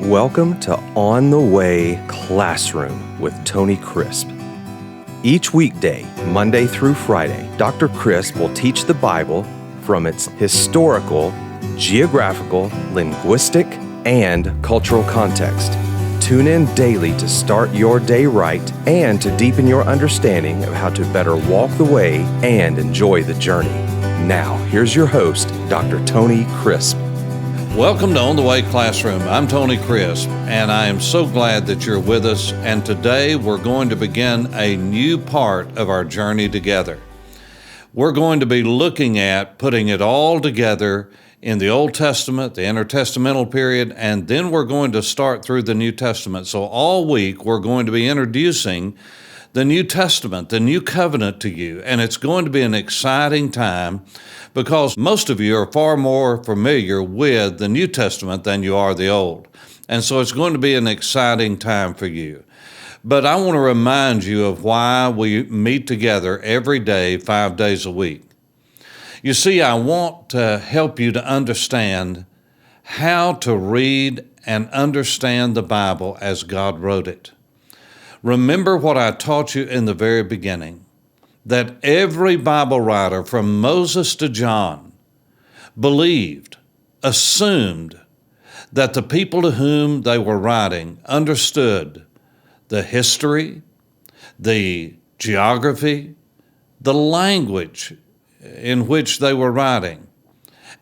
Welcome to On the Way Classroom with Tony Crisp. Each weekday, Monday through Friday, Dr. Crisp will teach the Bible from its historical, geographical, linguistic, and cultural context. Tune in daily to start your day right and to deepen your understanding of how to better walk the way and enjoy the journey. Now, here's your host, Dr. Tony Crisp. Welcome to On the Way Classroom. I'm Tony Crisp, and I am so glad that you're with us. And today we're going to begin a new part of our journey together. We're going to be looking at putting it all together in the Old Testament, the intertestamental period, and then we're going to start through the New Testament. So all week we're going to be introducing the New Testament, the New Covenant to you, and it's going to be an exciting time because most of you are far more familiar with the New Testament than you are the Old. And so it's going to be an exciting time for you. But I want to remind you of why we meet together every day, 5 days a week. You see, I want to help you to understand how to read and understand the Bible as God wrote it. Remember what I taught you in the very beginning, that every Bible writer from Moses to John believed, assumed that the people to whom they were writing understood the history, the geography, the language in which they were writing,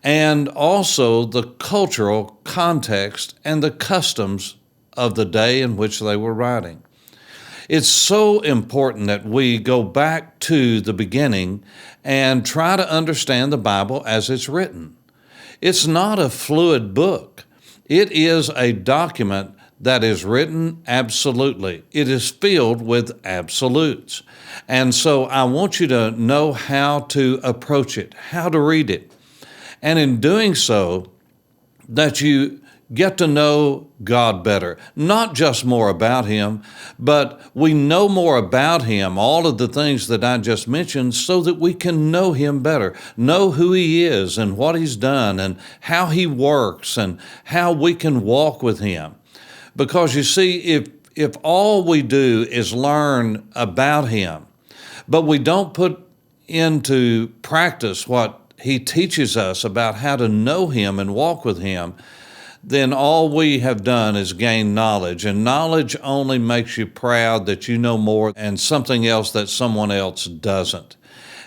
and also the cultural context and the customs of the day in which they were writing. It's so important that we go back to the beginning and try to understand the Bible as it's written. It's not a fluid book. It is a document that is written absolutely. It is filled with absolutes. And so I want you to know how to approach it, how to read it. And in doing so, that you get to know God better, not just more about Him, but we know more about Him, all of the things that I just mentioned, so that we can know Him better, know who He is and what He's done and how He works and how we can walk with Him. Because you see, if all we do is learn about Him, but we don't put into practice what He teaches us about how to know Him and walk with Him, then all we have done is gain knowledge, and knowledge only makes you proud that you know more and something else that someone else doesn't.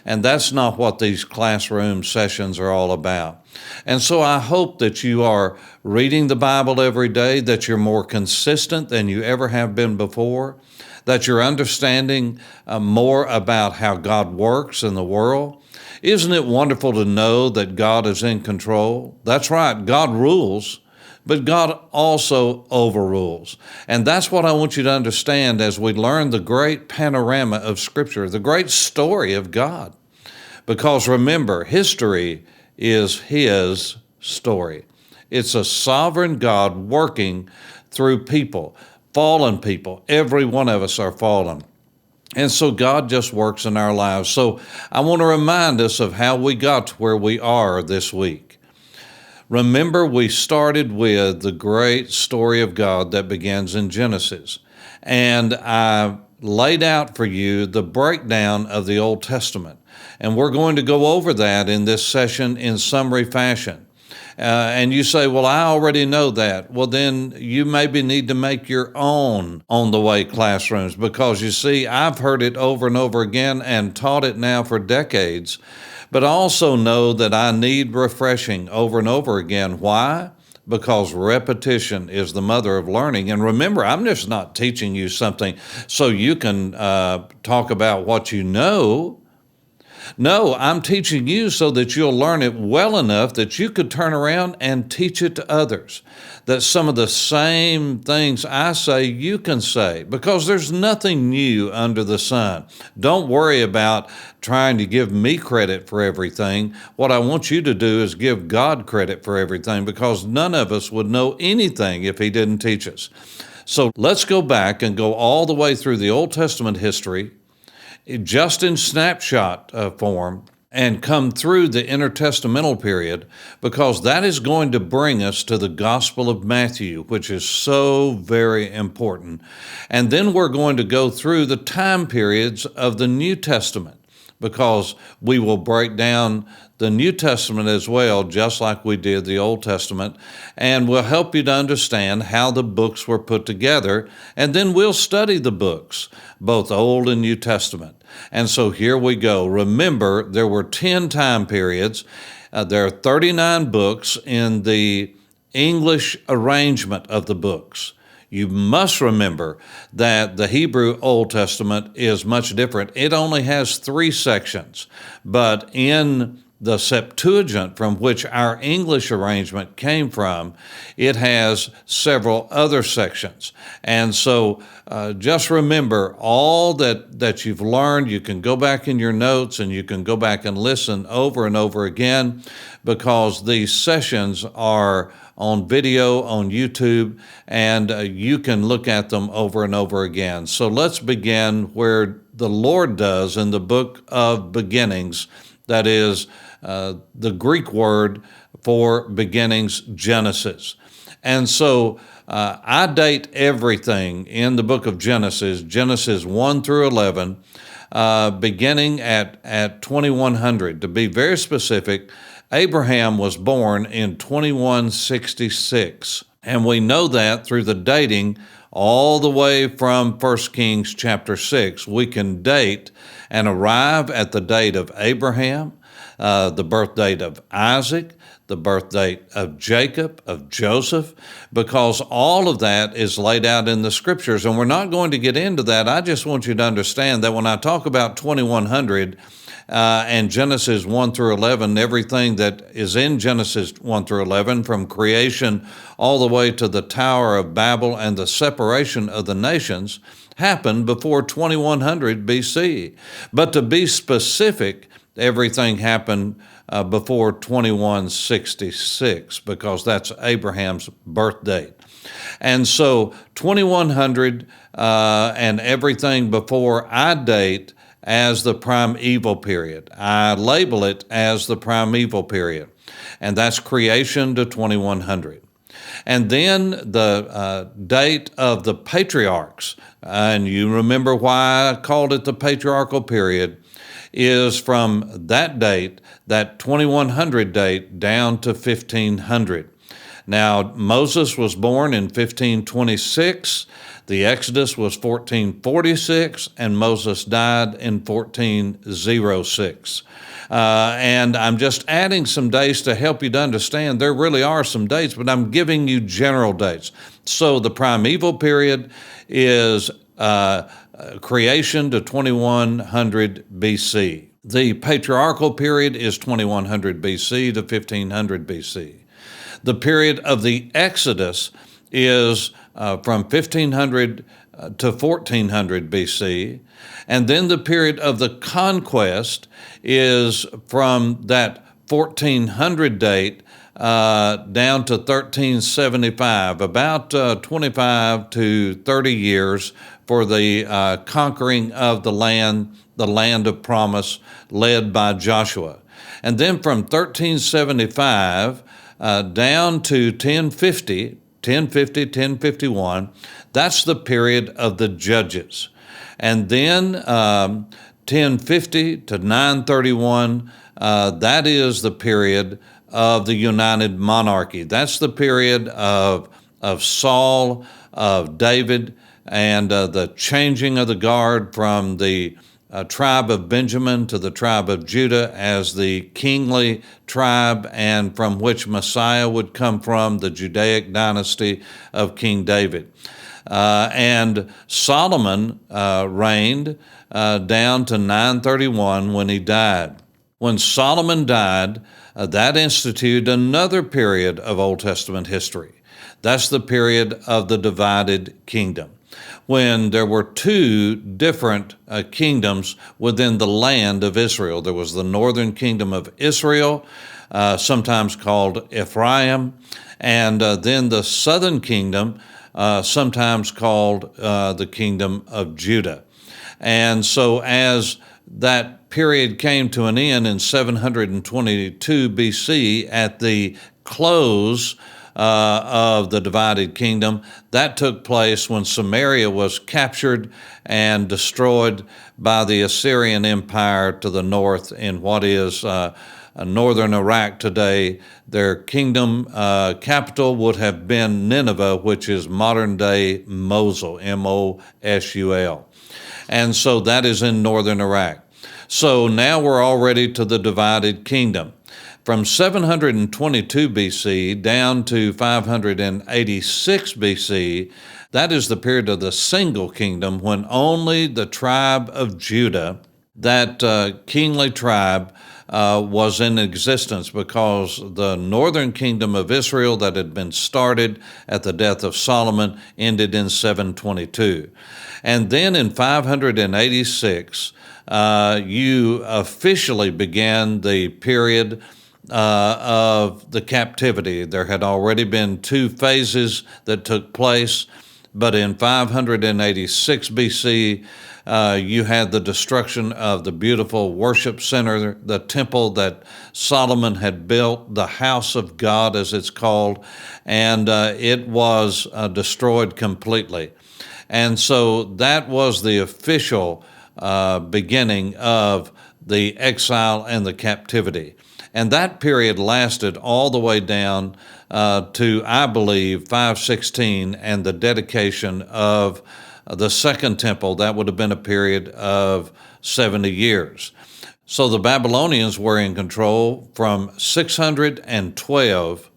And that's not what these classroom sessions are all about. And so I hope that you are reading the Bible every day, that you're more consistent than you ever have been before, that you're understanding more about how God works in the world. Isn't it wonderful to know that God is in control? That's right, God rules, but God also overrules. And that's what I want you to understand as we learn the great panorama of Scripture, the great story of God. Because remember, history is His story. It's a sovereign God working through people, fallen people. Every one of us are fallen. And so God just works in our lives. So I want to remind us of how we got to where we are this week. Remember, we started with the great story of God that begins in Genesis. And I laid out for you the breakdown of the Old Testament. And we're going to go over that in this session in summary fashion. And you say, well, I already know that. Well, then you maybe need to make your own On the Way classrooms, because you see, I've heard it over and over again and taught it now for decades. But I also know that I need refreshing over and over again. Why? Because repetition is the mother of learning. And remember, I'm just not teaching you something so you can talk about what you know. No, I'm teaching you so that you'll learn it well enough that you could turn around and teach it to others. That some of the same things I say, you can say, because there's nothing new under the sun. Don't worry about trying to give me credit for everything. What I want you to do is give God credit for everything, because none of us would know anything if He didn't teach us. So let's go back and go all the way through the Old Testament history, just in snapshot form, and come through the intertestamental period, because that is going to bring us to the Gospel of Matthew, which is so very important. And then we're going to go through the time periods of the New Testament, because we will break down the New Testament as well, just like we did the Old Testament, and we'll help you to understand how the books were put together, and then we'll study the books, both Old and New Testament. And so here we go. Remember, there were 10 time periods. There are 39 books in the English arrangement of the books. You must remember that the Hebrew Old Testament is much different. It only has 3 sections, but in the Septuagint, from which our English arrangement came from, it has several other sections. And so just remember all that you've learned. You can go back in your notes and you can go back and listen over and over again, because these sessions are on video on YouTube, and you can look at them over and over again. So let's begin where the Lord does in the book of beginnings, that is the Greek word for beginnings, Genesis. And so I date everything in the book of Genesis, Genesis 1 through 11, beginning at 2100. To be very specific, Abraham was born in 2166, and we know that through the dating all the way from 1 Kings chapter 6. We can date and arrive at the date of Abraham, the birth date of Isaac, the birth date of Jacob, of Joseph, because all of that is laid out in the scriptures, and we're not going to get into that. I just want you to understand that when I talk about 2100 and Genesis 1 through 11, everything that is in Genesis 1 through 11, from creation all the way to the Tower of Babel and the separation of the nations, happened before 2100 BC. But to be specific, everything happened before 2166, because that's Abraham's birth date. And so 2100 and everything before I date as the primeval period. I label it as the primeval period, and that's creation to 2100. And then the date of the patriarchs, and you remember why I called it the patriarchal period, is from that date, that 2100 date, down to 1500. Now, Moses was born in 1526, the Exodus was 1446, and Moses died in 1406. And I'm just adding some dates to help you to understand. There really are some dates, but I'm giving you general dates. So the primeval period is creation to 2100 BC. The patriarchal period is 2100 BC to 1500 BC. The period of the Exodus is from 1500 to 1400 BC. And then the period of the conquest is from that 1400 date down to 1375, about 25 to 30 years for the conquering of the land of promise led by Joshua. And then from 1375 down to 1051, that's the period of the judges. And then 1050 to 931, that is the period of the United Monarchy. That's the period of Saul, of David, and the changing of the guard from the tribe of Benjamin to the tribe of Judah as the kingly tribe, and from which Messiah would come from, the Judaic dynasty of King David. And Solomon reigned down to 931 when he died. When Solomon died, that instituted another period of Old Testament history. That's the period of the divided kingdom, when there were two different kingdoms within the land of Israel. There was the northern kingdom of Israel, sometimes called Ephraim, and then the southern kingdom, sometimes called the kingdom of Judah. And so as that period came to an end in 722 BC at the close of the divided kingdom. That took place when Samaria was captured and destroyed by the Assyrian Empire to the north in what is northern Iraq today. Their kingdom capital would have been Nineveh, which is modern-day Mosul, M-O-S-U-L. And so that is in northern Iraq. So now we're already to the divided kingdom. From 722 BC down to 586 BC, that is the period of the single kingdom when only the tribe of Judah, that kingly tribe, was in existence, because the northern kingdom of Israel that had been started at the death of Solomon ended in 722. And then in 586, you officially began the period of the captivity. There had already been 2 phases that took place, but in 586 BC, you had the destruction of the beautiful worship center, the temple that Solomon had built, the house of God as it's called, and it was destroyed completely. And so that was the official beginning of the exile and the captivity. And that period lasted all the way down to, I believe, 516 and the dedication of the second temple. That would have been a period of 70 years. So the Babylonians were in control from 612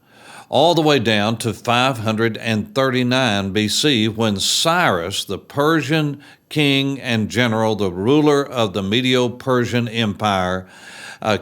all the way down to 539 BC, when Cyrus, the Persian king and general, the ruler of the Medo-Persian Empire,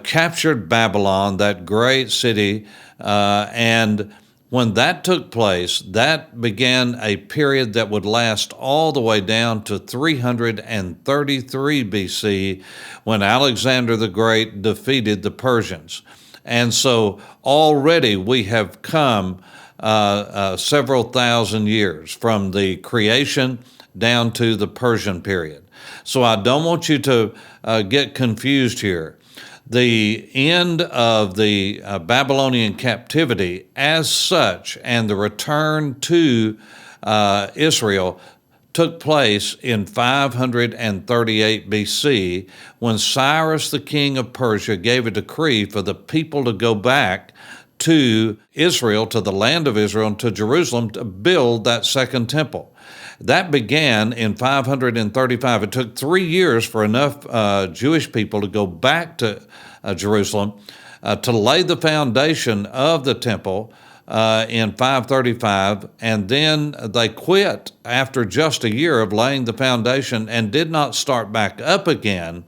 captured Babylon, that great city, and when that took place, that began a period that would last all the way down to 333 BC, when Alexander the Great defeated the Persians. And so already we have come several thousand years from the creation down to the Persian period. So I don't want you to get confused here. The end of the Babylonian captivity as such and the return to Israel took place in 538 BC, when Cyrus, the king of Persia, gave a decree for the people to go back to Israel, to the land of Israel, and to Jerusalem to build that second temple. That began in 535. It took 3 years for enough Jewish people to go back to Jerusalem to lay the foundation of the temple in 535, and then they quit after just a year of laying the foundation and did not start back up again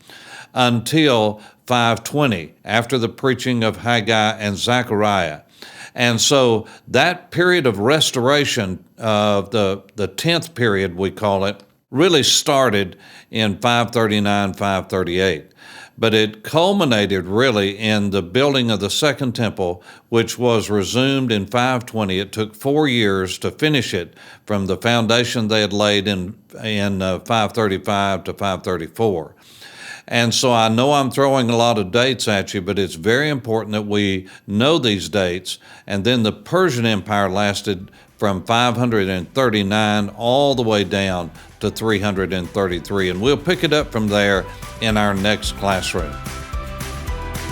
until 520, after the preaching of Haggai and Zechariah. And so that period of restoration of the 10th period, we call it, really started in 539, 538. But it culminated really in the building of the second temple, which was resumed in 520. It took 4 years to finish it from the foundation they had laid in 535 to 534. And so I know I'm throwing a lot of dates at you, but it's very important that we know these dates. And then the Persian Empire lasted from 539 all the way down to 333. And we'll pick it up from there in our next classroom.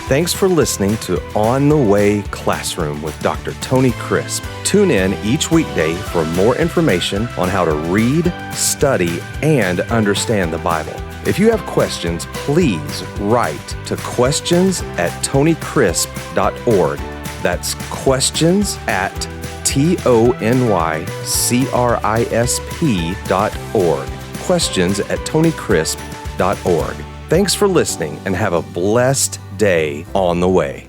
Thanks for listening to On the Way Classroom with Dr. Tony Crisp. Tune in each weekday for more information on how to read, study, and understand the Bible. If you have questions, please write to questions@tonycrisp.org. That's questions@tonycrisp.org. Questions@tonycrisp.org. Thanks for listening and have a blessed day on the way.